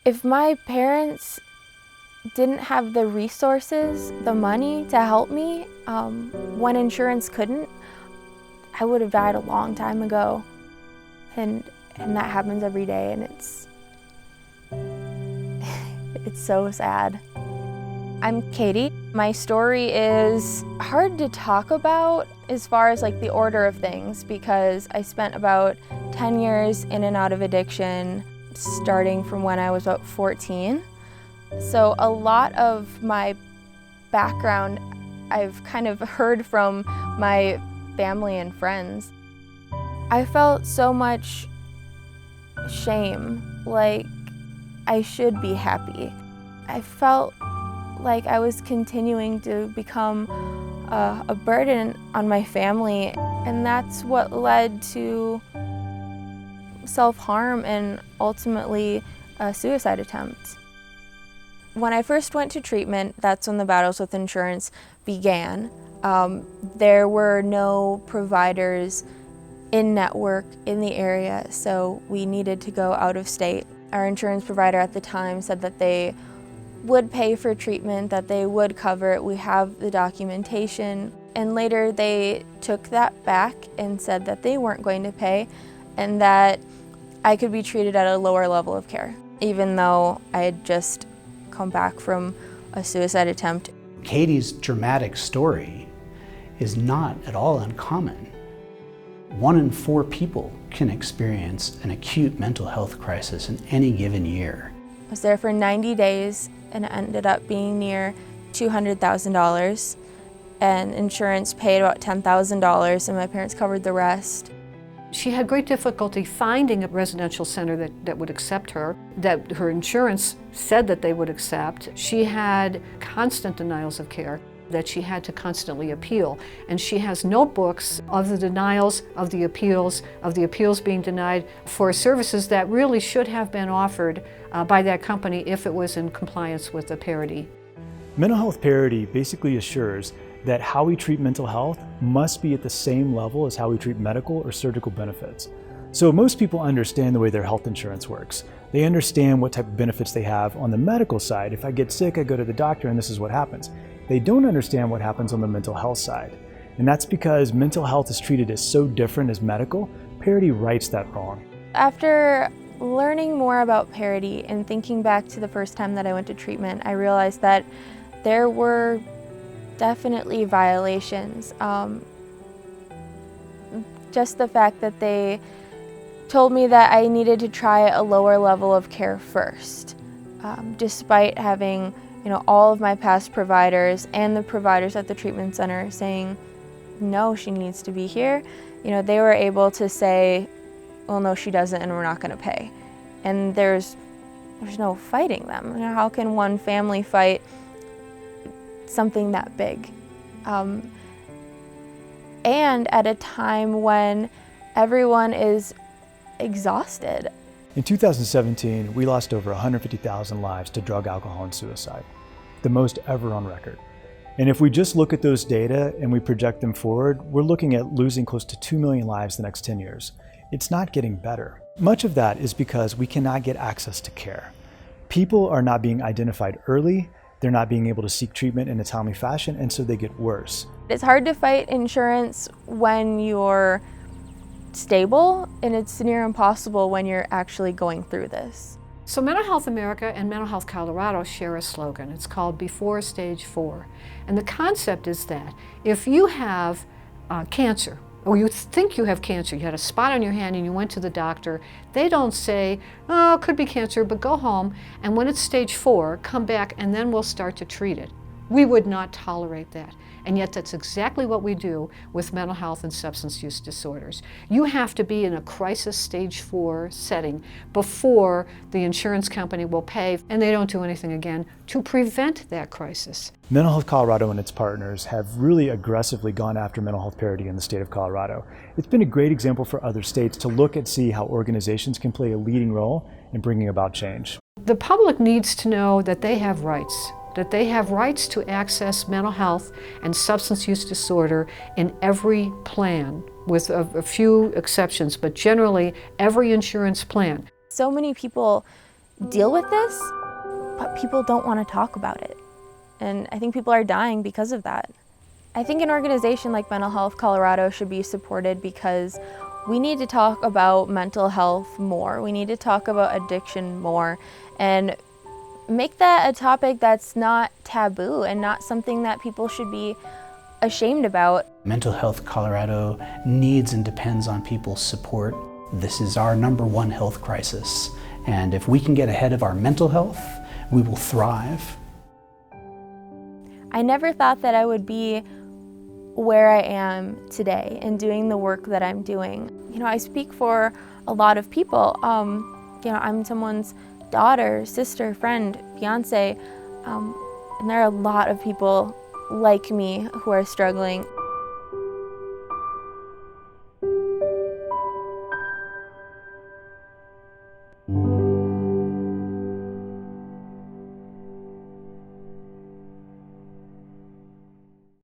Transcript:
If my parents didn't have the resources, the money to help me when insurance couldn't, I would have died a long time ago. And that happens every day, and it's so sad. I'm Katie. My story is hard to talk about as far as like the order of things, because I spent about 10 years in and out of addiction, starting from when I was about 14. So a lot of my background I've kind of heard from my family and friends. I felt so much shame, like I should be happy. I felt like I was continuing to become a burden on my family, and that's what led to self-harm and ultimately a suicide attempt. When I first went to treatment, that's when the battles with insurance began. There were no providers in network in the area, so we needed to go out of state. Our insurance provider at the time said that they would pay for treatment, that they would cover it. We have the documentation. And later they took that back and said that they weren't going to pay and that I could be treated at a lower level of care, even though I had just come back from a suicide attempt. Katie's dramatic story is not at all uncommon. 1 in 4 people can experience an acute mental health crisis in any given year. I was there for 90 days and it ended up being near $200,000, and insurance paid about $10,000 and my parents covered the rest. She had great difficulty finding a residential center that would accept her, that her insurance said that they would accept. She had constant denials of care that she had to constantly appeal. And she has notebooks of the denials, of the appeals being denied for services that really should have been offered by that company if it was in compliance with the parity. Mental health parity basically assures that how we treat mental health must be at the same level as how we treat medical or surgical benefits. So most people understand the way their health insurance works. They understand what type of benefits they have on the medical side. If I get sick, I go to the doctor and this is what happens. They don't understand what happens on the mental health side. And that's because mental health is treated as so different as medical. Parity rights that wrong. After learning more about parity and thinking back to the first time that I went to treatment, I realized that there were definitely violations. Just the fact that they told me that I needed to try a lower level of care first, despite having all of my past providers and the providers at the treatment center saying, no, she needs to be here. They were able to say, well, no, she doesn't, and we're not going to pay. And there's no fighting them. How can one family fight something that big? And at a time when everyone is exhausted. In 2017, we lost over 150,000 lives to drug, alcohol, and suicide, the most ever on record. And if we just look at those data and we project them forward, we're looking at losing close to 2 million lives the next 10 years. It's not getting better. Much of that is because we cannot get access to care. People are not being identified early, they're not being able to seek treatment in a timely fashion, and so they get worse. It's hard to fight insurance when you're stable, and it's near impossible when you're actually going through this. So Mental Health America and Mental Health Colorado share a slogan. It's called Before Stage 4. And the concept is that if you have cancer, or you think you have cancer, you had a spot on your hand and you went to the doctor, they don't say, oh, it could be cancer, but go home, and when it's stage 4, come back and then we'll start to treat it. We would not tolerate that. And yet that's exactly what we do with mental health and substance use disorders. You have to be in a crisis stage 4 setting before the insurance company will pay, and they don't do anything again to prevent that crisis. Mental Health Colorado and its partners have really aggressively gone after mental health parity in the state of Colorado. It's been a great example for other states to look and see how organizations can play a leading role in bringing about change. The public needs to know that they have rights. That they have rights to access mental health and substance use disorder in every plan, with a few exceptions, but generally every insurance plan. So many people deal with this, but people don't want to talk about it. And I think people are dying because of that. I think an organization like Mental Health Colorado should be supported because we need to talk about mental health more. We need to talk about addiction more and make that a topic that's not taboo and not something that people should be ashamed about. Mental Health Colorado needs and depends on people's support. This is our #1 health crisis, and if we can get ahead of our mental health, we will thrive. I never thought that I would be where I am today and doing the work that I'm doing. You know, I speak for a lot of people. You know, I'm someone's daughter, sister, friend, fiance, and there are a lot of people like me who are struggling.